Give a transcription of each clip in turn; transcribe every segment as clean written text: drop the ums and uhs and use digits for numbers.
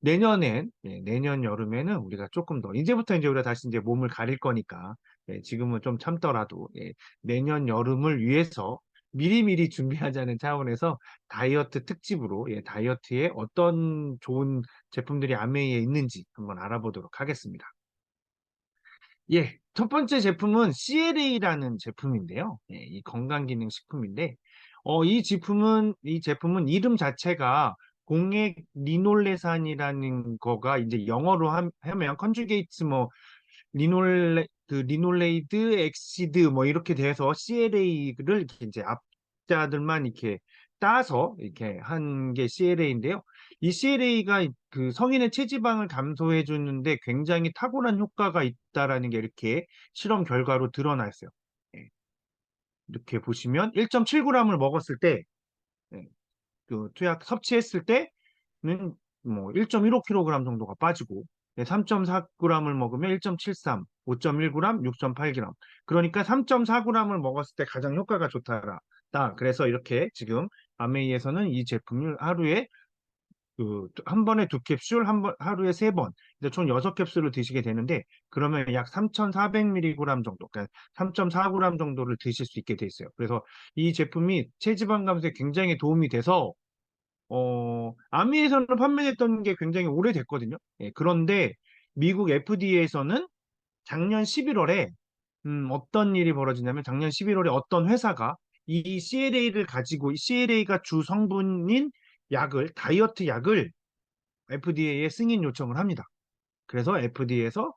내년 여름에는 우리가 조금 더, 이제부터 이제 우리가 다시 이제 몸을 가릴 거니까, 지금은 좀 참더라도, 내년 여름을 위해서 미리미리 준비하자는 차원에서 다이어트 특집으로, 다이어트에 어떤 좋은 제품들이 아메이에 있는지 한번 알아보도록 하겠습니다. 첫 번째 제품은 CLA라는 제품인데요. 이 건강기능식품인데, 이 제품은 이름 자체가 공액 리놀레산이라는 거가 이제 영어로 하면 컨주게이트 뭐 리놀레이드 엑시드 뭐 이렇게 돼서 CLA를 이제 앞자들만 이렇게 따서 이렇게 한 게 CLA인데요. 이 CLA가 그 성인의 체지방을 감소해 주는데 굉장히 탁월한 효과가 있다라는 게 이렇게 실험 결과로 드러나 있어요. 예, 이렇게 보시면 1.7g을 먹었을 때, 예, 그 투약 섭취했을 때는 뭐 1.15kg 정도가 빠지고, 3.4g을 먹으면 1.73, 5.1g, 6.8g. 그러니까 3.4g을 먹었을 때 가장 효과가 좋다라. 그래서 이렇게 지금 아메이에서는 이 제품을 하루에 한 번에 두 캡슐, 하루에 세 번, 이제 총 여섯 캡슐을 드시게 되는데, 그러면 약 3,400mg 정도, 그러니까 3.4g 정도를 드실 수 있게 돼 있어요. 그래서 이 제품이 체지방 감소에 굉장히 도움이 돼서, 아미에서는 판매했던 게 굉장히 오래됐거든요. 그런데 미국 FDA에서는 작년 11월에, 어떤 일이 벌어지냐면 작년 11월에 어떤 회사가 이 CLA를 가지고, CLA가 주 성분인 다이어트 약을 FDA에 승인 요청을 합니다. 그래서 FDA에서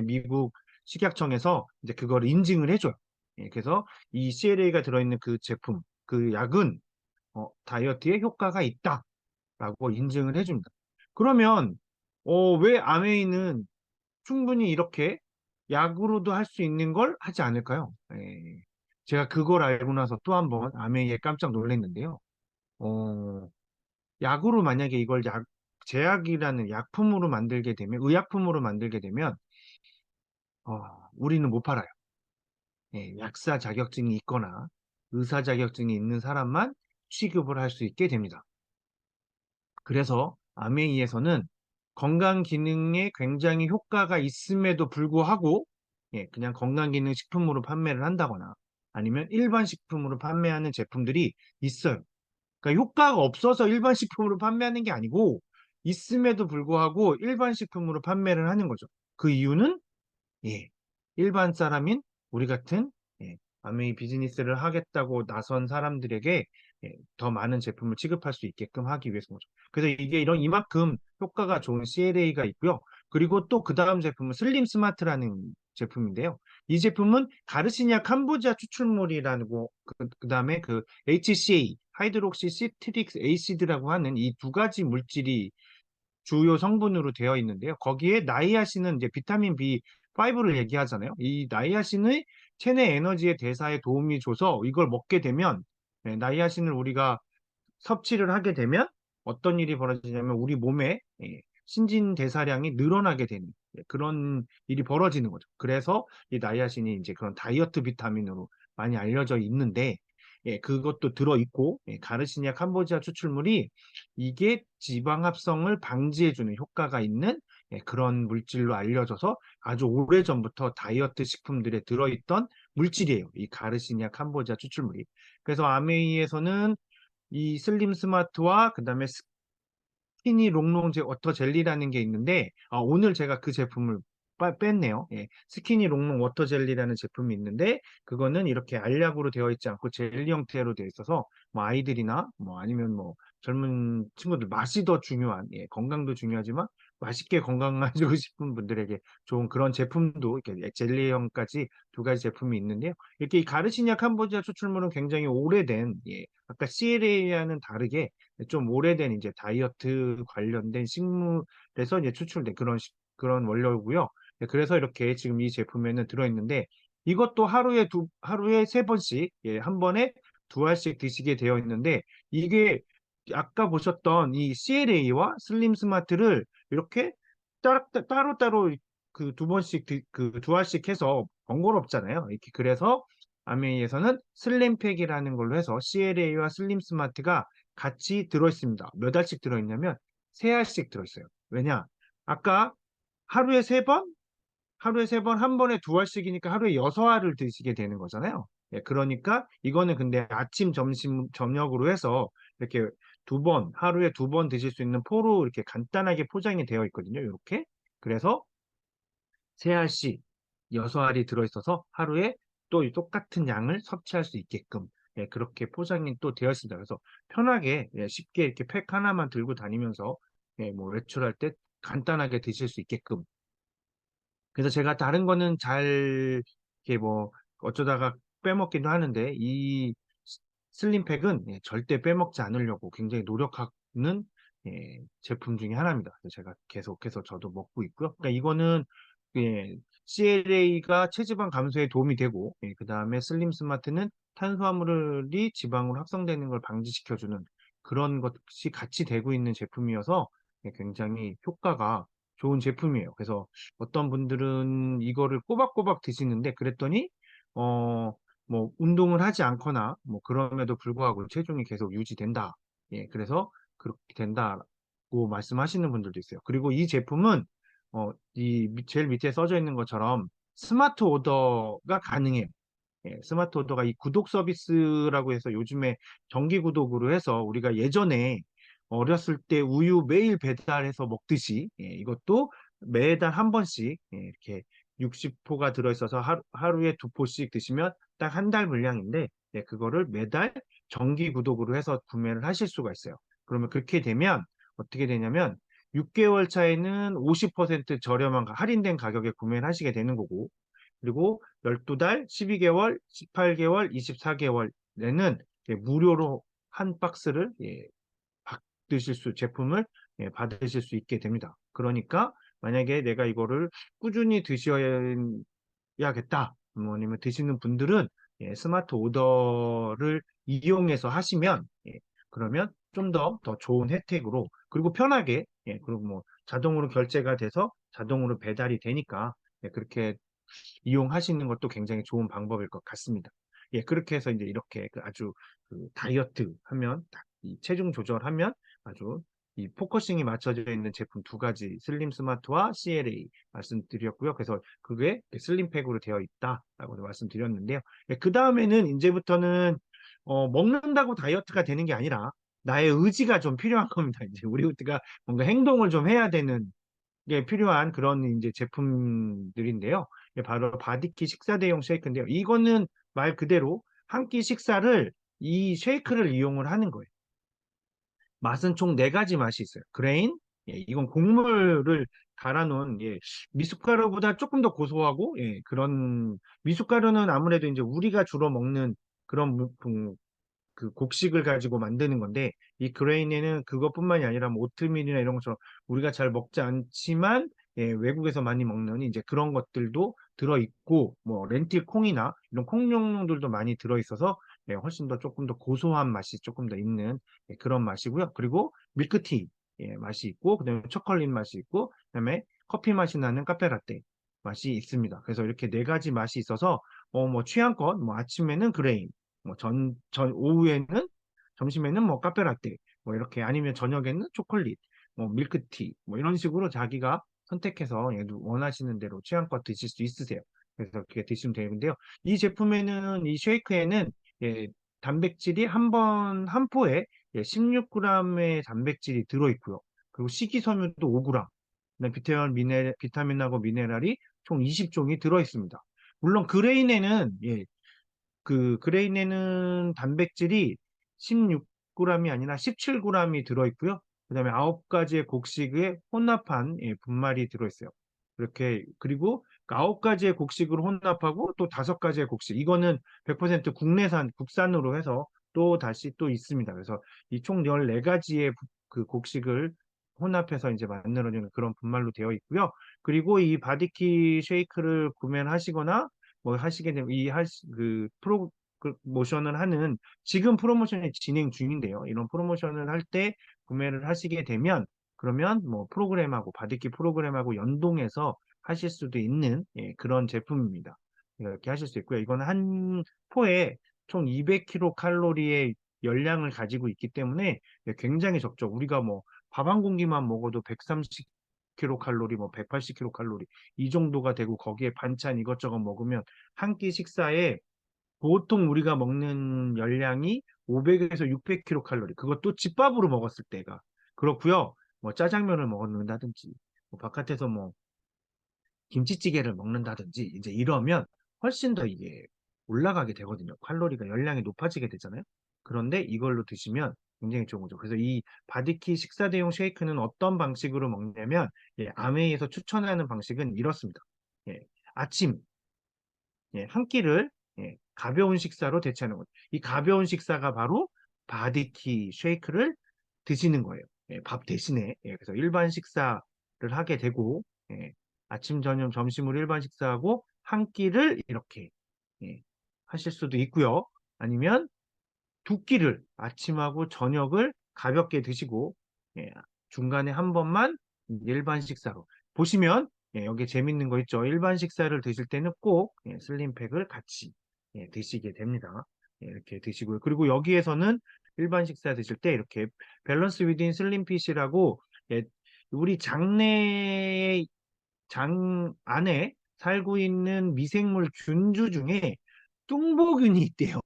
미국 식약청에서 이제 그걸 인증을 해줘요. 그래서 이 CLA가 들어있는 그 제품, 그 약은 다이어트에 효과가 있다라고 인증을 해줍니다. 그러면 왜 아메이는 충분히 이렇게 약으로도 할 수 있는 걸 하지 않을까요? 제가 그걸 알고 나서 또 한 번 아메이에 깜짝 놀랐는데요. 어, 약으로 만약에 이걸 제약이라는 약품으로 만들게 되면, 의약품으로 만들게 되면, 우리는 못 팔아요. 약사 자격증이 있거나 의사 자격증이 있는 사람만 취급을 할 수 있게 됩니다. 그래서 아메이에서는 건강 기능에 굉장히 효과가 있음에도 불구하고, 그냥 건강 기능 식품으로 판매를 한다거나 아니면 일반 식품으로 판매하는 제품들이 있어요. 그러니까 효과가 없어서 일반 식품으로 판매하는 게 아니고 있음에도 불구하고 일반 식품으로 판매를 하는 거죠. 그 이유는, 예, 일반 사람인 우리 같은, 아메이 비즈니스를 하겠다고 나선 사람들에게, 더 많은 제품을 취급할 수 있게끔 하기 위해서 거죠. 그래서 이게 이만큼 효과가 좋은 CLA가 있고요. 그리고 또 그 다음 제품은 슬림 스마트라는 제품인데요. 이 제품은 가르시니아 캄보지아 추출물이라고, 그다음에 그 HCA, 하이드록시 시트릭 에이시드라고 하는 이 두 가지 물질이 주요 성분으로 되어 있는데요. 거기에 나이아신은 이제 비타민 B5를 얘기하잖아요. 이 나이아신의 체내 에너지의 대사에 도움이 줘서 이걸 먹게 되면, 나이아신을 우리가 섭취를 하게 되면 어떤 일이 벌어지냐면 우리 몸에, 신진대사량이 늘어나게 되는, 그런 일이 벌어지는 거죠. 그래서 이 나이아신이 이제 그런 다이어트 비타민으로 많이 알려져 있는데, 그것도 들어있고, 가르시니아 캄보지아 추출물이 이게 지방 합성을 방지해주는 효과가 있는, 그런 물질로 알려져서 아주 오래전부터 다이어트 식품들에 들어있던 물질이에요. 이 가르시니아 캄보지아 추출물이. 그래서 아메이에서는 이 슬림 스마트와 그다음에 스키니 롱롱 워터 젤리라는 게 있는데, 오늘 제가 그 제품을 뺐네요. 스키니 롱롱 워터 젤리라는 제품이 있는데, 그거는 이렇게 알약으로 되어 있지 않고 젤리 형태로 되어 있어서 뭐 아이들이나 뭐 아니면 뭐 젊은 친구들, 맛이 더 중요한, 건강도 중요하지만 맛있게 건강해지고 싶은 분들에게 좋은 그런 제품도 이렇게 젤리형까지 두 가지 제품이 있는데요. 이렇게 이 가르시니아 캄보지아 추출물은 굉장히 오래된, 아까 CLA와는 다르게 좀 오래된 이제 다이어트 관련된 식물에서 이제 추출된 그런 원료고요. 그래서 이렇게 지금 이 제품에는 들어있는데, 이것도 하루에 세 번씩, 한 번에 두 알씩 드시게 되어 있는데, 이게 아까 보셨던 이 CLA와 슬림 스마트를 이렇게 따로따로 그 두 번씩 그 두 알씩 해서 번거롭잖아요. 이렇게 그래서 아메이에서는 슬림팩이라는 걸로 해서 CLA와 슬림 스마트가 같이 들어있습니다. 몇 알씩 들어있냐면 3알씩 들어있어요. 왜냐? 아까 하루에 3번? 하루에 3번, 한 번에 2알씩이니까 하루에 6알을 드시게 되는 거잖아요. 예, 그러니까 이거는 근데 아침, 점심, 저녁으로 해서 이렇게 하루에 2번 드실 수 있는 포로 이렇게 간단하게 포장이 되어 있거든요. 이렇게. 그래서 3알씩 6알이 들어있어서 하루에 또 이 똑같은 양을 섭취할 수 있게끔 예, 그렇게 포장이 또 되어 있습니다. 그래서 편하게 예, 쉽게 이렇게 팩 하나만 들고 다니면서 예, 뭐 외출할 때 간단하게 드실 수 있게끔 그래서 제가 다른 거는 잘, 이렇게 뭐, 어쩌다가 빼먹기도 하는데, 이 슬림팩은 예, 절대 빼먹지 않으려고 굉장히 노력하는 예, 제품 중에 하나입니다. 그래서 제가 계속해서 저도 먹고 있고요. 그러니까 이거는 예, CLA가 체지방 감소에 도움이 되고, 예, 그 다음에 슬림 스마트는 탄수화물이 지방으로 합성되는 걸 방지시켜주는 그런 것이 같이 되고 있는 제품이어서 예, 굉장히 효과가 좋은 제품이에요. 그래서 어떤 분들은 이거를 꼬박꼬박 드시는데 그랬더니 어 뭐 운동을 하지 않거나 뭐 그럼에도 불구하고 체중이 계속 유지된다. 예, 그래서 그렇게 된다고 말씀하시는 분들도 있어요. 그리고 이 제품은 제일 밑에 써져 있는 것처럼 스마트 오더가 가능해요. 예, 스마트 오더가 이 구독 서비스라고 해서 요즘에 정기 구독으로 해서 우리가 예전에 어렸을 때 우유 매일 배달해서 먹듯이 예, 이것도 매달 한 번씩 예, 이렇게 60포가 들어있어서 하루에 2포씩 드시면 딱 한 달 분량인데 예, 그거를 매달 정기 구독으로 해서 구매를 하실 수가 있어요. 그러면 그렇게 되면 어떻게 되냐면 6개월 차에는 50% 저렴한 할인된 가격에 구매를 하시게 되는 거고 그리고 12달, 12개월, 18개월, 24개월에는 무료로 한 박스를 제품을 받으실 수 있게 됩니다. 그러니까 만약에 내가 이거를 꾸준히 드셔야겠다. 뭐 아니면 드시는 분들은 스마트 오더를 이용해서 하시면 그러면 좀 더 좋은 혜택으로 그리고 편하게 그리고 뭐 자동으로 결제가 돼서 자동으로 배달이 되니까 그렇게 이용하시는 것도 굉장히 좋은 방법일 것 같습니다. 예, 그렇게 해서 이제 이렇게 그 아주 그 다이어트 하면, 이 체중 조절하면 아주 이 포커싱이 맞춰져 있는 제품 2가지, 슬림 스마트와 CLA 말씀드렸고요. 그래서 그게 슬림팩으로 되어 있다라고 말씀드렸는데요. 예, 그 다음에는 이제부터는 먹는다고 다이어트가 되는 게 아니라 나의 의지가 좀 필요한 겁니다. 이제 우리가 뭔가 행동을 좀 해야 되는 게 필요한 그런 이제 제품들인데요. 예, 바로 바디키 식사 대용 쉐이크인데요. 이거는 말 그대로 한 끼 식사를 이 쉐이크를 이용을 하는 거예요. 맛은 총 4가지 맛이 있어요. 그레인, 예, 이건 곡물을 갈아놓은 예, 미숫가루보다 조금 더 고소하고 예, 그런 미숫가루는 아무래도 이제 우리가 주로 먹는 그런 그 곡식을 가지고 만드는 건데 이 그레인에는 그것뿐만이 아니라 뭐 오트밀이나 이런 것처럼 우리가 잘 먹지 않지만 예, 외국에서 많이 먹는 이제 그런 것들도 들어 있고 뭐 렌틸 콩이나 이런 콩용들도 많이 들어 있어서 예, 훨씬 더 조금 더 고소한 맛이 조금 더 있는 예, 그런 맛이고요. 그리고 밀크티 예, 맛이 있고 그다음에 초콜릿 맛이 있고 그다음에 커피 맛이 나는 카페라떼 맛이 있습니다. 그래서 이렇게 4가지 맛이 있어서 뭐 취향껏 뭐 아침에는 그레인 뭐 오후에는, 점심에는 뭐 카페라떼, 뭐 이렇게 아니면 저녁에는 초콜릿, 뭐 밀크티, 뭐 이런 식으로 자기가 선택해서 원하시는 대로 취향껏 드실 수 있으세요. 그래서 그렇게 드시면 되는데요. 이 제품에는, 이 쉐이크에는 예, 단백질이 한 포에 16g의 단백질이 들어있고요. 그리고 식이섬유도 5g, 비타민하고 미네랄이 총 20종이 들어있습니다. 물론 그레인에는 그 그레인에는 단백질이 16g이 아니라 17g이 들어있고요. 그다음에 9가지의 곡식의 혼합한 분말이 들어있어요. 그렇게 그리고 그 9가지의 곡식을 혼합하고 또 5가지의 곡식 이거는 100% 국내산 국산으로 해서 또 다시 또 있습니다. 그래서 이 총 14가지의 그 곡식을 혼합해서 이제 만들어지는 그런 분말로 되어 있고요. 그리고 이 바디키 쉐이크를 구매를 하시거나 뭐 하시게 되면 그 모션을 하는 지금 프로모션이 진행 중인데요. 이런 프로모션을 할 때 구매를 하시게 되면 그러면 뭐 프로그램하고 바디키 프로그램하고 연동해서 하실 수도 있는 그런 제품입니다. 이렇게 하실 수 있고요. 이건 한 포에 총 200kcal 칼로리의 열량을 가지고 있기 때문에 굉장히 적죠. 우리가 뭐 밥 한 공기만 먹어도 130kcal, 뭐 180kcal 이 정도가 되고 거기에 반찬 이것저것 먹으면 한 끼 식사에 보통 우리가 먹는 열량이 500에서 600kcal. 그것도 집밥으로 먹었을 때가 그렇고요. 뭐 짜장면을 먹는다든지 뭐 바깥에서 뭐 김치찌개를 먹는다든지 이제 이러면 훨씬 더 이게 올라가게 되거든요. 칼로리가 열량이 높아지게 되잖아요. 그런데 이걸로 드시면 굉장히 좋은 거죠. 그래서 이 바디키 식사 대용 쉐이크는 어떤 방식으로 먹냐면 아메이에서 추천하는 방식은 이렇습니다. 예, 아침 한 끼를 가벼운 식사로 대체하는 거죠. 이 가벼운 식사가 바로 바디키 쉐이크를 드시는 거예요. 밥 대신에. 그래서 일반 식사를 하게 되고, 아침, 저녁, 점심으로 일반 식사하고 한 끼를 이렇게 하실 수도 있고요. 아니면 두 끼를 아침하고 저녁을 가볍게 드시고 예, 중간에 한 번만 일반 식사로 보시면 여기 재밌는 거 있죠. 일반 식사를 드실 때는 꼭 슬림팩을 같이 드시게 됩니다. 이렇게 드시고요. 그리고 여기에서는 일반 식사 드실 때 이렇게 밸런스 위딘 슬림핏이라고 우리 장 안에 살고 있는 미생물 균주 중에 뚱보균이 있대요.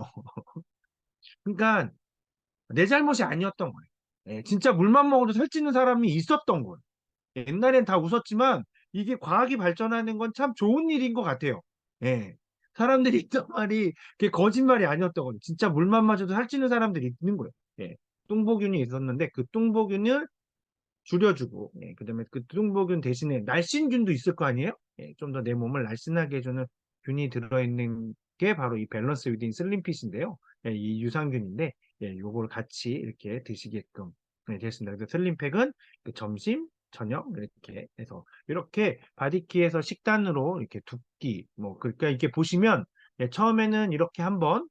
그러니까 내 잘못이 아니었던 거예요. 진짜 물만 먹어도 살찌는 사람이 있었던 거예요. 옛날엔 다 웃었지만 이게 과학이 발전하는 건 참 좋은 일인 것 같아요. 예. 사람들이 있던 말이 그게 거짓말이 아니었던 거예요. 진짜 물만 마셔도 살찌는 사람들이 있는 거예요. 예. 뚱보균이 있었는데 그 뚱보균을 줄여주고, 그다음에 그 뚱보균 대신에 날씬균도 있을 거 아니에요? 좀 더 내 몸을 날씬하게 해주는 균이 들어있는 게 바로 이 밸런스 위딘 슬림핏인데요. 이 유산균인데, 요걸 같이 이렇게 드시게끔 됐습니다. 그래서 슬림팩은 그 점심, 저녁 이렇게 해서 이렇게 바디키에서 식단으로 이렇게 두 끼, 뭐 그러니까 이렇게 보시면 처음에는 이렇게 한번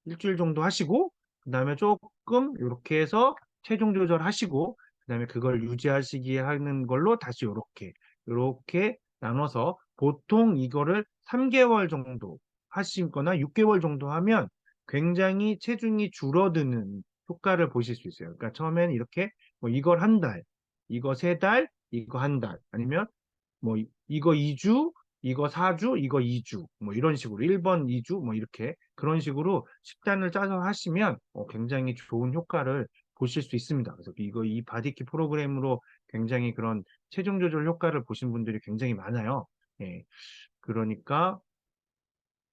일주일 정도 하시고, 그다음에 조금 이렇게 해서 체중 조절하시고 그다음에 그걸 유지하시기 하는 걸로 다시 요렇게 나눠서 보통 이거를 3개월 정도 하시거나 6개월 정도 하면 굉장히 체중이 줄어드는 효과를 보실 수 있어요. 그러니까 처음에는 이렇게 뭐 이걸 한 달, 이거 세 달, 이거 한 달, 아니면 뭐 이거 2주, 이거 4주, 이거 2주, 뭐 이런 식으로 1번 2주 뭐 이렇게 그런 식으로 식단을 짜서 하시면 굉장히 좋은 효과를 보실 수 있습니다. 그래서 이거 이 바디키 프로그램으로 굉장히 그런 체중 조절 효과를 보신 분들이 굉장히 많아요. 예. 그러니까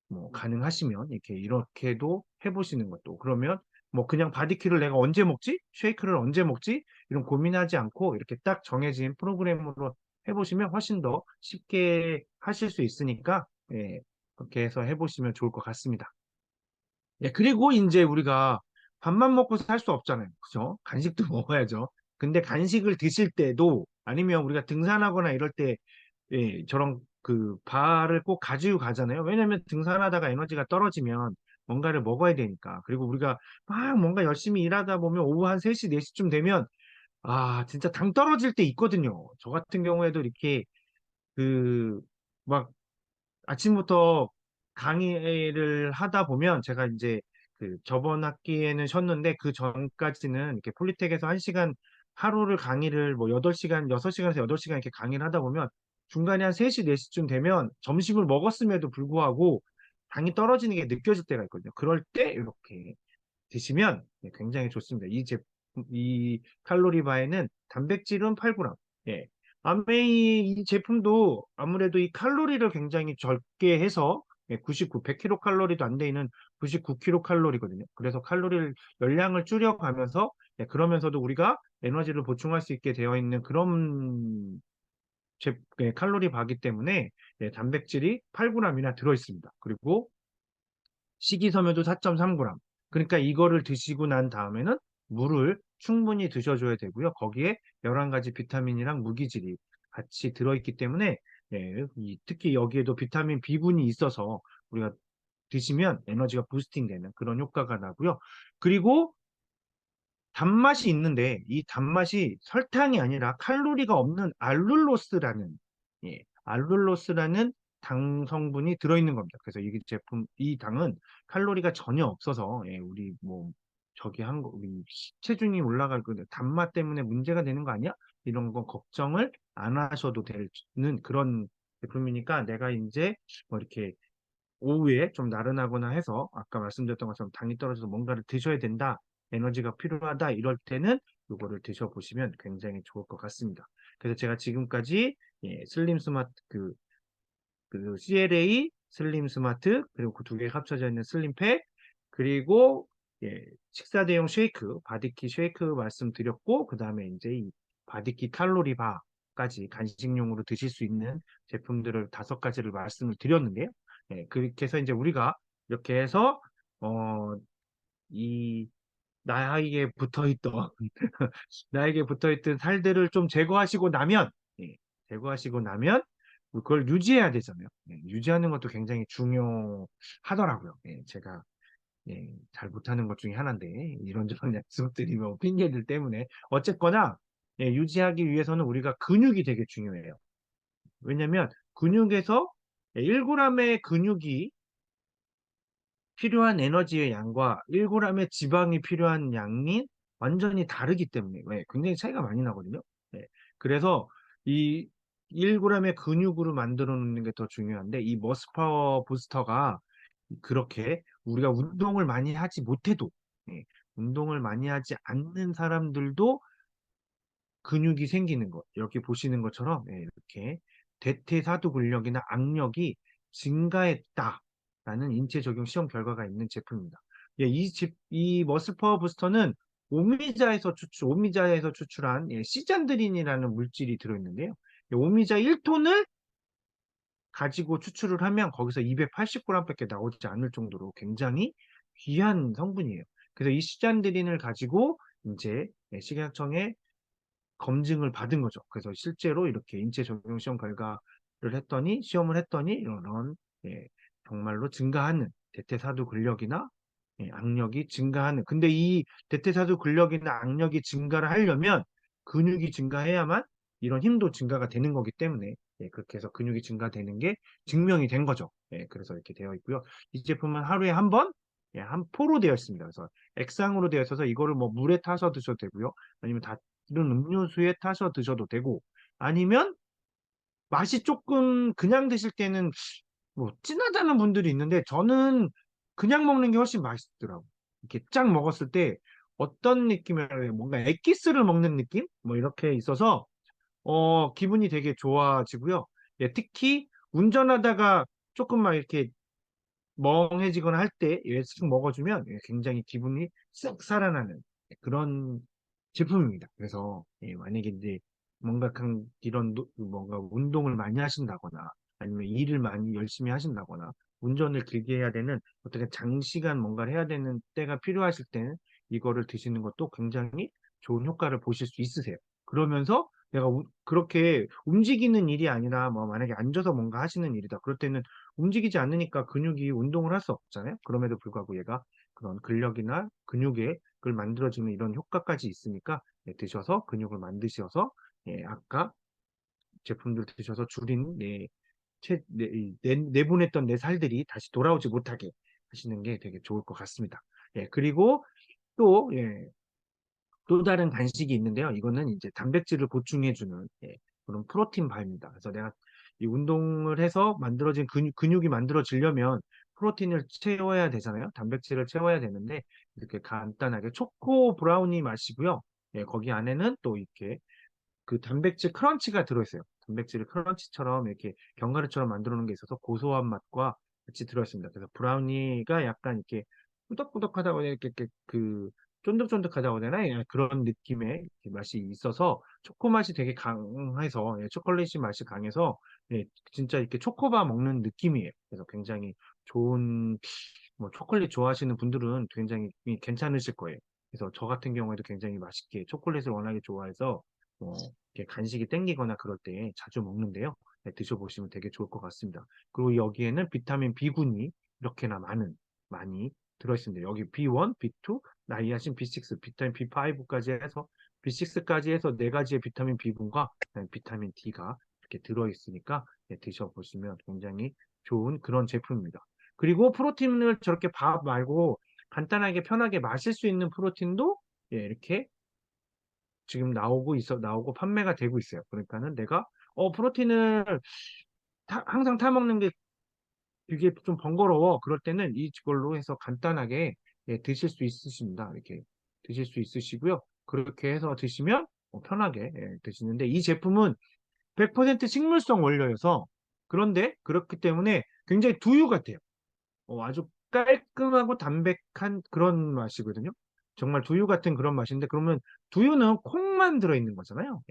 뭐 가능하시면 이렇게도 해보시는 것도 그러면 뭐 그냥 바디키를 내가 언제 먹지? 쉐이크를 언제 먹지? 이런 고민하지 않고 이렇게 딱 정해진 프로그램으로 해보시면 훨씬 더 쉽게 하실 수 있으니까 그렇게 해서 해보시면 좋을 것 같습니다. 그리고 이제 우리가 밥만 먹고 살 수 없잖아요. 그죠? 간식도 먹어야죠. 근데 간식을 드실 때도 아니면 우리가 등산하거나 이럴 때 저런 그 바를 꼭 가지고 가잖아요. 왜냐면 등산하다가 에너지가 떨어지면 뭔가를 먹어야 되니까. 그리고 우리가 막 뭔가 열심히 일하다 보면 오후 한 3시, 4시쯤 되면 진짜 당 떨어질 때 있거든요. 저 같은 경우에도 이렇게 그 막 아침부터 강의를 하다 보면 제가 이제 그 저번 학기에는 쉬었는데 그 전까지는 이렇게 폴리텍에서 1시간 하루를 강의를 뭐 8시간, 6시간에서 8시간 이렇게 강의를 하다 보면 중간에 한 3시, 4시쯤 되면 점심을 먹었음에도 불구하고 당이 떨어지는 게 느껴질 때가 있거든요. 그럴 때 이렇게 드시면 굉장히 좋습니다. 이 칼로리바에는 단백질은 8g. 예. 아메이 이 제품도 아무래도 이 칼로리를 굉장히 적게 해서 99, 100kcal도 안 되는 99kcal거든요. 그래서 칼로리를 열량을 줄여가면서 그러면서도 우리가 에너지를 보충할 수 있게 되어 있는 그런 칼로리 바기 때문에 단백질이 8g이나 들어 있습니다. 그리고 식이섬유도 4.3g. 그러니까 이거를 드시고 난 다음에는 물을 충분히 드셔줘야 되고요. 거기에 11가지 비타민이랑 무기질이 같이 들어있기 때문에 특히 여기에도 비타민 B군이 있어서 우리가 드시면 에너지가 부스팅되는 그런 효과가 나고요. 그리고 단맛이 있는데 이 단맛이 설탕이 아니라 칼로리가 없는 알룰로스라는 당 성분이 들어있는 겁니다. 그래서 이 제품, 이 당은 칼로리가 전혀 없어서 우리 뭐 저기 이 체중이 올라갈 그 단맛 때문에 문제가 되는 거 아니야? 이런 거 걱정을 안 하셔도 되는 그런 제품이니까 내가 이제 뭐 이렇게 오후에 좀 나른하거나 해서 아까 말씀드렸던 것처럼 당이 떨어져서 뭔가를 드셔야 된다, 에너지가 필요하다 이럴 때는 이거를 드셔보시면 굉장히 좋을 것 같습니다. 그래서 제가 지금까지 슬림 스마트 그 CLA 슬림 스마트 그리고 그 두 개가 합쳐져 있는 슬림팩 그리고 식사 대용 쉐이크 바디키 쉐이크 말씀드렸고 그 다음에 이제 이 바디키 칼로리 바까지 간식용으로 드실 수 있는 제품들을 5가지를 말씀을 드렸는데요. 그렇게 해서 이제 우리가 이렇게 해서 이 나에게 붙어있던 나에게 붙어있던 살들을 좀 제거하시고 나면 제거하시고 나면 그걸 유지해야 되잖아요. 유지하는 것도 굉장히 중요하더라고요. 제가 잘 못하는 것 중에 하나인데 이런저런 약속들이 뭐 핑계들 때문에 어쨌거나 유지하기 위해서는 우리가 근육이 되게 중요해요. 왜냐면 근육에서 1g의 근육이 필요한 에너지의 양과 1g의 지방이 필요한 양이 완전히 다르기 때문에 굉장히 차이가 많이 나거든요. 그래서 이 1g의 근육으로 만들어 놓는 게 더 중요한데 이 머스파워 부스터가 그렇게 우리가 운동을 많이 하지 못해도 운동을 많이 하지 않는 사람들도 근육이 생기는 것, 이렇게 보시는 것처럼 이렇게 대퇴사두 근력이나 악력이 증가했다라는 인체 적용 시험 결과가 있는 제품입니다. 이 머슬 파워 부스터는 오미자에서 추출한 시잔드린이라는 물질이 들어있는데요. 오미자 1톤을 가지고 추출을 하면 거기서 280g밖에 나오지 않을 정도로 굉장히 귀한 성분이에요. 그래서 이 시잔드린을 가지고 이제 식약청에 검증을 받은 거죠. 그래서 실제로 이렇게 인체 적용 시험을 했더니 이런 정말로 증가하는 대퇴사두 근력이나 악력이 증가하는. 근데 이 대퇴사두 근력이나 악력이 증가를 하려면 근육이 증가해야만 이런 힘도 증가가 되는 거기 때문에 그렇게 해서 근육이 증가되는 게 증명이 된 거죠. 그래서 이렇게 되어 있고요. 이 제품은 하루에 한 번, 한 포로 되어 있습니다. 그래서 액상으로 되어 있어서 이거를 뭐 물에 타서 드셔도 되고요. 아니면 다른 음료수에 타서 드셔도 되고, 아니면 맛이 조금 그냥 드실 때는 뭐 진하다는 분들이 있는데 저는 그냥 먹는 게 훨씬 맛있더라고. 이렇게 쫙 먹었을 때 어떤 느낌이랄까 뭔가 엑기스를 먹는 느낌? 뭐 이렇게 있어서 기분이 되게 좋아지고요. 특히 운전하다가 조금만 이렇게 멍해지거나 할 때 쓱 먹어주면 굉장히 기분이 싹 살아나는 그런 제품입니다. 그래서 만약에 이제 뭔가 뭔가 운동을 많이 하신다거나 아니면 일을 많이 열심히 하신다거나 운전을 길게 해야 되는 어떻게 장시간 뭔가를 해야 되는 때가 필요하실 때는 이거를 드시는 것도 굉장히 좋은 효과를 보실 수 있으세요. 그러면서 내가 그렇게 움직이는 일이 아니라 뭐 만약에 앉아서 뭔가 하시는 일이다. 그럴 때는 움직이지 않으니까 근육이 운동을 할 수 없잖아요. 그럼에도 불구하고 얘가 그런 근력이나 근육에 그걸 만들어주는 이런 효과까지 있으니까 드셔서 근육을 만드셔서 아까 제품들 드셔서 줄인 내보냈던 내 살들이 다시 돌아오지 못하게 하시는 게 되게 좋을 것 같습니다. 그리고 또 또 다른 간식이 있는데요. 이거는 이제 단백질을 보충해주는 그런 프로틴 바입니다. 그래서 내가 이 운동을 해서 만들어진 근육이 만들어지려면 프로틴을 채워야 되잖아요. 단백질을 채워야 되는데 이렇게 간단하게 초코 브라우니 맛이고요. 거기 안에는 또 이렇게 그 단백질 크런치가 들어있어요. 단백질 크런치처럼 이렇게 견과류처럼 만들어 놓은 게 있어서 고소한 맛과 같이 들어있습니다. 그래서 브라우니가 약간 이렇게 꾸덕꾸덕하다고 해야 이렇게 그 쫀득쫀득하다고 해야 되나? 그런 느낌의 맛이 있어서 초코 맛이 되게 강해서 초콜릿이 맛이 강해서 진짜 이렇게 초코바 먹는 느낌이에요. 그래서 굉장히 좋은 뭐 초콜릿 좋아하시는 분들은 굉장히 괜찮으실 거예요. 그래서 저 같은 경우에도 굉장히 맛있게 초콜릿을 워낙에 좋아해서 뭐 이렇게 간식이 땡기거나 그럴 때 자주 먹는데요. 드셔보시면 되게 좋을 것 같습니다. 그리고 여기에는 비타민 B군이 이렇게나 많이 들어있습니다. 여기 B1, B2, 나이아신, B6, 비타민 B5까지 해서 B6까지 해서 4가지의 비타민 B군과 비타민 D가 이렇게 들어있으니까 드셔보시면 굉장히 좋은 그런 제품입니다. 그리고 프로틴을 저렇게 밥 말고 간단하게 편하게 마실 수 있는 프로틴도 이렇게 지금 나오고 판매가 되고 있어요. 그러니까는 내가 프로틴을 항상 타 먹는 게 이게 좀 번거로워. 그럴 때는 이걸로 해서 간단하게 드실 수 있으십니다. 이렇게 드실 수 있으시고요. 그렇게 해서 드시면 편하게 드시는데 이 제품은 100% 식물성 원료여서 그런데 그렇기 때문에 굉장히 두유 같아요. 아주 깔끔하고 담백한 그런 맛이거든요. 정말 두유 같은 그런 맛인데 그러면 두유는 콩만 들어있는 거잖아요.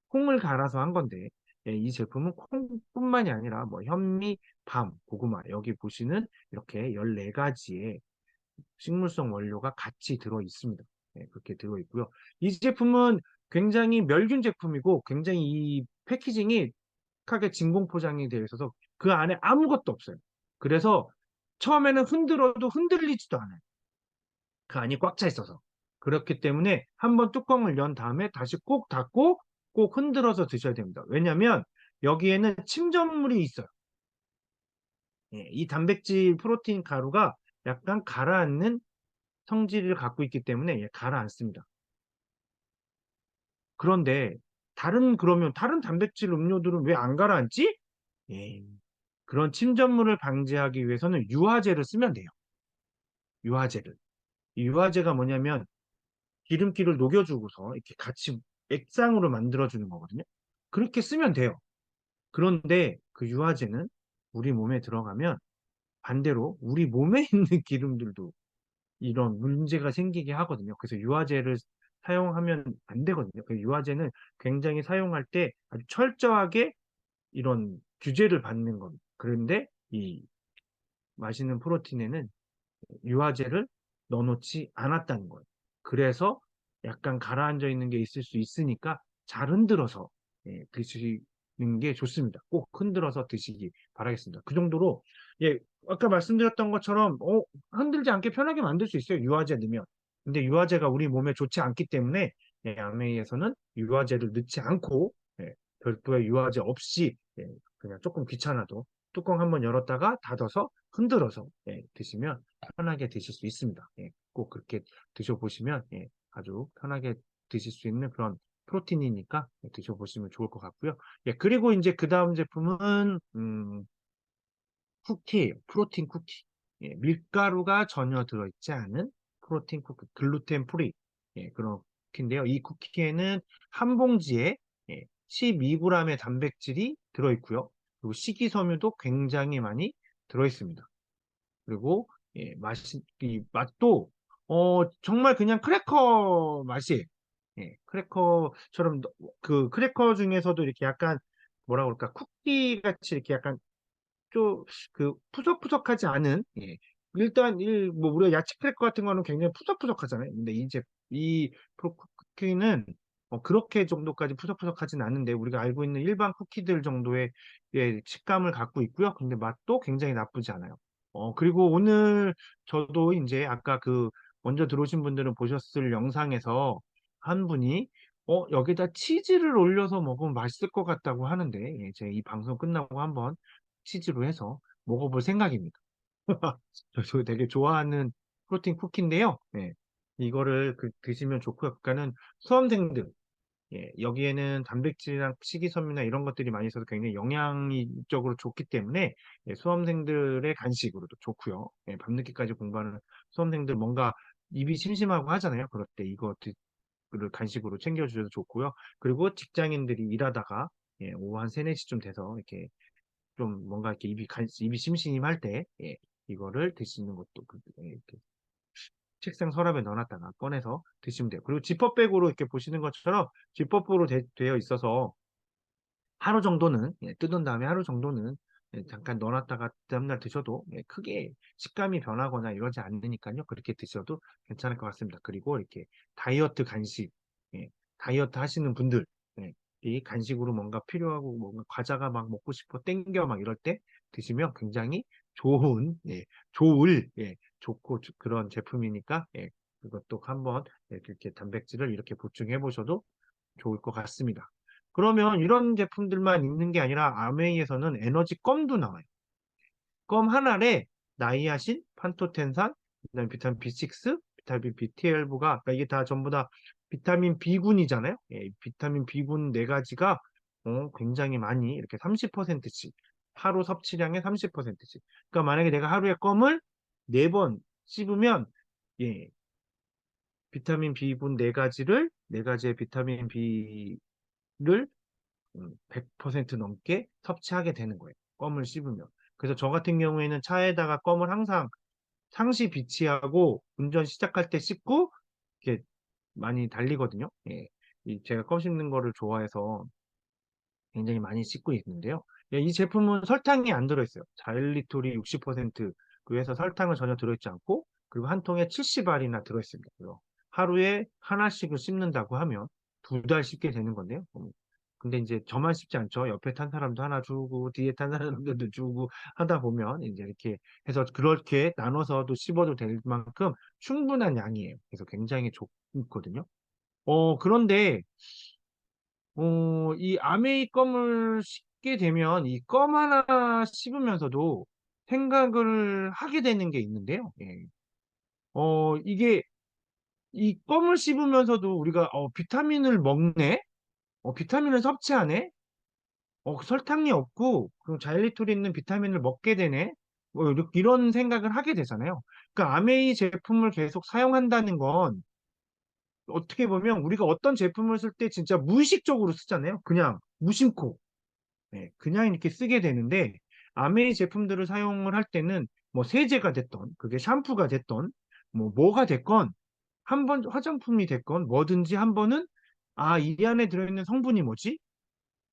콩을 갈아서 한 건데 이 제품은 콩뿐만이 아니라 뭐 현미, 밤, 고구마 여기 보시는 이렇게 14가지의 식물성 원료가 같이 들어 있습니다. 그렇게 들어 있고요. 이 제품은 굉장히 멸균 제품이고 굉장히 이 패키징이 하게 진공 포장이 되어 있어서 그 안에 아무것도 없어요. 그래서 처음에는 흔들어도 흔들리지도 않아요. 그 안이 꽉 차 있어서. 그렇기 때문에 한번 뚜껑을 연 다음에 다시 꼭 닫고 꼭 흔들어서 드셔야 됩니다. 왜냐하면 여기에는 침전물이 있어요. 이 단백질 프로틴 가루가 약간 가라앉는 성질을 갖고 있기 때문에 가라앉습니다. 그런데 그러면 다른 단백질 음료들은 왜 안 가라앉지? 예, 그런 침전물을 방지하기 위해서는 유화제를 쓰면 돼요. 유화제를. 이 유화제가 뭐냐면 기름기를 녹여주고서 이렇게 같이 액상으로 만들어주는 거거든요. 그렇게 쓰면 돼요. 그런데 그 유화제는 우리 몸에 들어가면 반대로 우리 몸에 있는 기름들도 이런 문제가 생기게 하거든요. 그래서 유화제를 사용하면 안 되거든요. 그 유화제는 굉장히 사용할 때 아주 철저하게 이런 규제를 받는 겁니다. 그런데 이 마시는 프로틴에는 유화제를 넣어놓지 않았다는 거예요. 그래서 약간 가라앉아 있는 게 있을 수 있으니까 잘 흔들어서 드시는 게 좋습니다. 꼭 흔들어서 드시기 바라겠습니다. 그 정도로 아까 말씀드렸던 것처럼 흔들지 않게 편하게 만들 수 있어요. 유화제 넣으면. 근데 유화제가 우리 몸에 좋지 않기 때문에 아메이에서는 유화제를 넣지 않고 별도의 유화제 없이 그냥 조금 귀찮아도 뚜껑 한번 열었다가 닫아서 흔들어서 드시면 편하게 드실 수 있습니다. 꼭 그렇게 드셔보시면 아주 편하게 드실 수 있는 그런 프로틴이니까 드셔보시면 좋을 것 같고요. 그리고 이제 그 다음 제품은 쿠키예요. 프로틴 쿠키. 밀가루가 전혀 들어있지 않은 프로틴 쿠키, 글루텐 프리 그런 쿠키인데요. 이 쿠키에는 한 봉지에 12g의 단백질이 들어있고요. 그리고 식이섬유도 굉장히 많이 들어있습니다. 그리고 이 맛도 정말 그냥 크래커 맛이에요. 크래커처럼 그 크래커 중에서도 이렇게 약간 뭐라 그럴까 쿠키 같이 이렇게 약간 좀 그 푸석푸석하지 않은 일단 뭐 우리가 야채 크래커 같은 거는 굉장히 푸석푸석하잖아요. 근데 이제 이 쿠키는 그렇게 정도까지 푸석푸석하진 않는데 우리가 알고 있는 일반 쿠키들 정도의 식감을 갖고 있고요. 근데 맛도 굉장히 나쁘지 않아요. 그리고 오늘 저도 이제 아까 그 먼저 들어오신 분들은 보셨을 영상에서 한 분이 여기다 치즈를 올려서 먹으면 맛있을 것 같다고 하는데 제가 이 방송 끝나고 한번 치즈로 해서 먹어볼 생각입니다. 저 되게 좋아하는 프로틴 쿠키인데요. 이거를 드시면 좋고요. 그러니까는 수험생들, 여기에는 단백질이랑 식이섬유나 이런 것들이 많이 있어서 굉장히 영양적으로 좋기 때문에 수험생들의 간식으로도 좋고요. 밤늦게까지 공부하는 수험생들 뭔가 입이 심심하고 하잖아요. 그럴 때 이거를 간식으로 챙겨주셔도 좋고요. 그리고 직장인들이 일하다가 오후 한 3, 4시쯤 돼서 이렇게 좀 뭔가 이렇게 입이 심심할 때 이거를 드시는 것도 이렇게 책상 서랍에 넣어놨다가 꺼내서 드시면 돼요. 그리고 지퍼백으로 이렇게 보시는 것처럼 지퍼백으로 되어 있어서 하루 정도는 뜯은 다음에 하루 정도는 잠깐 넣어놨다가 다음날 드셔도 크게 식감이 변하거나 이러지 않으니까요. 그렇게 드셔도 괜찮을 것 같습니다. 그리고 이렇게 다이어트 간식, 다이어트 하시는 분들, 이 간식으로 뭔가 필요하고 뭔가 과자가 막 먹고 싶어 땡겨 막 이럴 때 드시면 굉장히 좋고 그런 제품이니까 그것도 한번 이렇게 단백질을 이렇게 보충해 보셔도 좋을 것 같습니다. 그러면 이런 제품들만 있는 게 아니라 아메이에서는 에너지 껌도 나와요. 껌 한 알에 나이아신, 판토텐산, 그다음에 비타민 B6, 비타민 B12가 그러니까 이게 다 전부 다 비타민 B군이잖아요. 예, 비타민 B군 네 가지가 굉장히 많이 이렇게 30%씩 하루 섭취량의 30%씩. 그러니까 만약에 내가 하루에 껌을 4번 씹으면 예, 비타민 B군 네 가지의 비타민 B를 100% 넘게 섭취하게 되는 거예요. 껌을 씹으면. 그래서 저 같은 경우에는 차에다가 껌을 항상 상시 비치하고 운전 시작할 때 씹고 이렇게 많이 달리거든요. 예. 제가 껌 씹는 거를 좋아해서 굉장히 많이 씹고 있는데요. 예, 이 제품은 설탕이 안 들어있어요. 자일리톨이 60%, 그래서 설탕은 전혀 들어있지 않고, 그리고 한 통에 70알이나 들어있습니다. 그래서 하루에 하나씩을 씹는다고 하면 2달 씹게 되는 건데요. 근데 이제 저만 씹지 않죠. 옆에 탄 사람도 하나 주고, 뒤에 탄 사람들도 주고 하다 보면 이제 이렇게 해서 그렇게 나눠서도 씹어도 될 만큼 충분한 양이에요. 그래서 굉장히 좋거든요. 그런데 이 아메이 껌을 씹게 되면 이 껌 하나 씹으면서도 생각을 하게 되는 게 있는데요. 예. 이게 이 껌을 씹으면서도 우리가 비타민을 먹네? 비타민을 섭취하네? 설탕이 없고 그 자일리톨이 있는 비타민을 먹게 되네? 이런 생각을 하게 되잖아요. 그러니까 아메이 제품을 계속 사용한다는 건 어떻게 보면 우리가 어떤 제품을 쓸 때 진짜 무의식적으로 쓰잖아요. 그냥 무심코. 네, 그냥 이렇게 쓰게 되는데 아메이 제품들을 사용을 할 때는 뭐 세제가 됐던 그게 샴푸가 됐던 뭐가 됐건 한 번 화장품이 됐건 뭐든지 한 번은 이 안에 들어있는 성분이 뭐지?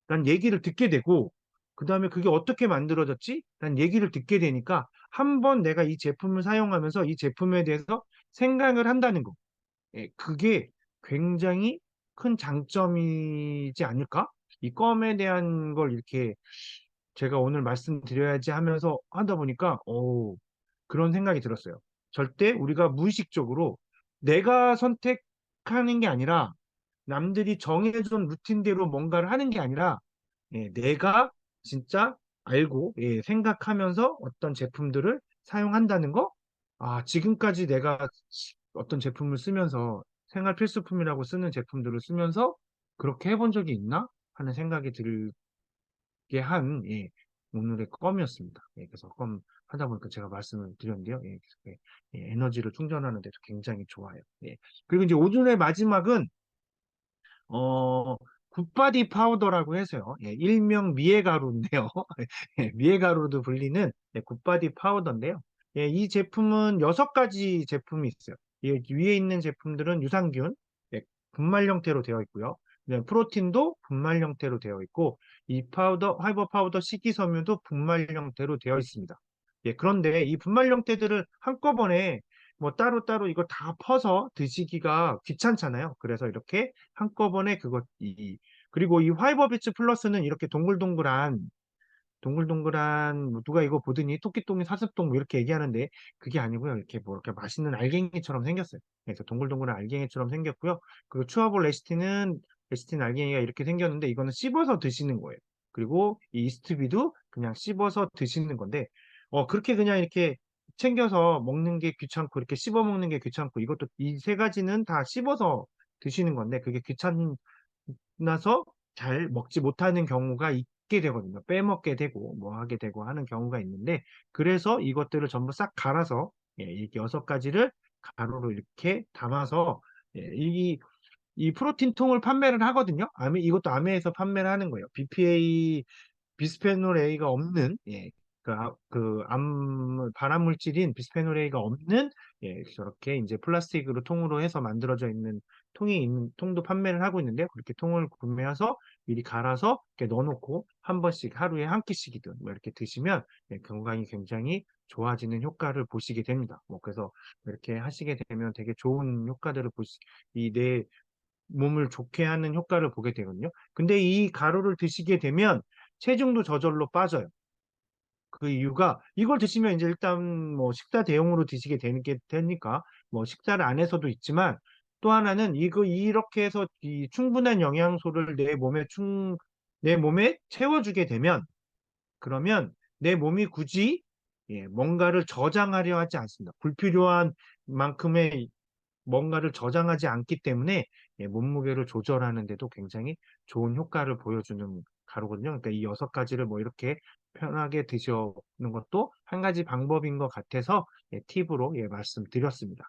난 얘기를 듣게 되고 그다음에 그게 어떻게 만들어졌지? 난 얘기를 듣게 되니까 한 번 내가 이 제품을 사용하면서 이 제품에 대해서 생각을 한다는 거. 예, 그게 굉장히 큰 장점이지 않을까? 이 껌에 대한 걸 이렇게 제가 오늘 말씀드려야지 하면서 하다 보니까, 그런 생각이 들었어요. 절대 우리가 무의식적으로 내가 선택하는 게 아니라 남들이 정해준 루틴대로 뭔가를 하는 게 아니라 예, 내가 진짜 알고 예, 생각하면서 어떤 제품들을 사용한다는 거? 지금까지 내가 어떤 제품을 쓰면서 생활 필수품이라고 쓰는 제품들을 쓰면서 그렇게 해본 적이 있나? 하는 생각이 들게 한 예, 오늘의 껌이었습니다. 예, 그래서 껌 하다 보니까 제가 말씀을 드렸는데요. 예, 그래서, 에너지를 충전하는 데도 굉장히 좋아요. 예. 그리고 이제 오늘의 마지막은 어, 굿바디 파우더라고 해서요. 예, 일명 미에가루인데요. 예, 미에가루도 불리는 예, 굿바디 파우더인데요. 예, 이 제품은 6가지 제품이 있어요. 예, 위에 있는 제품들은 유산균, 예, 분말 형태로 되어 있고요. 그다음에 프로틴도 분말 형태로 되어 있고, 이 파우더, 화이버 파우더 식이섬유도 분말 형태로 되어 있습니다. 예, 그런데 이 분말 형태들을 한꺼번에 뭐 따로따로 이거 다 퍼서 드시기가 귀찮잖아요. 그래서 이렇게 한꺼번에 그리고 이 화이버비츠 플러스는 이렇게 동글동글한 뭐 누가 이거 보더니 토끼똥이 사슴똥 뭐 이렇게 얘기하는데 그게 아니고요. 이렇게 뭐 이렇게 맛있는 알갱이처럼 생겼어요. 그래서 동글동글한 알갱이처럼 생겼고요. 그리고 추어볼 레시틴 알갱이가 이렇게 생겼는데 이거는 씹어서 드시는 거예요. 그리고 이 이스트비도 그냥 씹어서 드시는 건데 그렇게 그냥 이렇게 챙겨서 먹는 게 귀찮고 이렇게 씹어 먹는 게 귀찮고 이것도 이 3가지는 다 씹어서 드시는 건데 그게 귀찮아서 잘 먹지 못하는 경우가 있게 되거든요. 빼먹게 되고 뭐 하게 되고 하는 경우가 있는데 그래서 이것들을 전부 싹 갈아서 이렇게 6가지를 가루로 이렇게 담아서 이 프로틴 통을 판매를 하거든요. 이것도 아메에서 판매를 하는 거예요. BPA 비스페놀 A가 없는 발암 물질인 비스페놀 A가 없는 저렇게 이제 플라스틱으로 통으로 해서 만들어져 있는 통도 판매를 하고 있는데 그렇게 통을 구매해서 미리 갈아서 이렇게 넣어놓고 한 번씩 하루에 한 끼씩이든 뭐 이렇게 드시면 건강이 굉장히 좋아지는 효과를 보시게 됩니다. 뭐 그래서 이렇게 하시게 되면 되게 좋은 효과들을 내 몸을 좋게 하는 효과를 보게 되거든요. 근데 이 가루를 드시게 되면 체중도 저절로 빠져요. 그 이유가 이걸 드시면 이제 일단 뭐 식사 대용으로 드시게 되는 게 되니까 뭐 식사를 안 해서도 있지만 또 하나는 이거 이렇게 해서 이 충분한 영양소를 내 몸에 채워주게 되면 그러면 내 몸이 굳이 뭔가를 저장하려 하지 않습니다. 불필요한 만큼의 뭔가를 저장하지 않기 때문에 몸무게를 조절하는 데도 굉장히 좋은 효과를 보여주는 가루거든요. 그러니까 이 6가지를 뭐 이렇게 편하게 드시는 것도 한 가지 방법인 것 같아서 팁으로 말씀드렸습니다.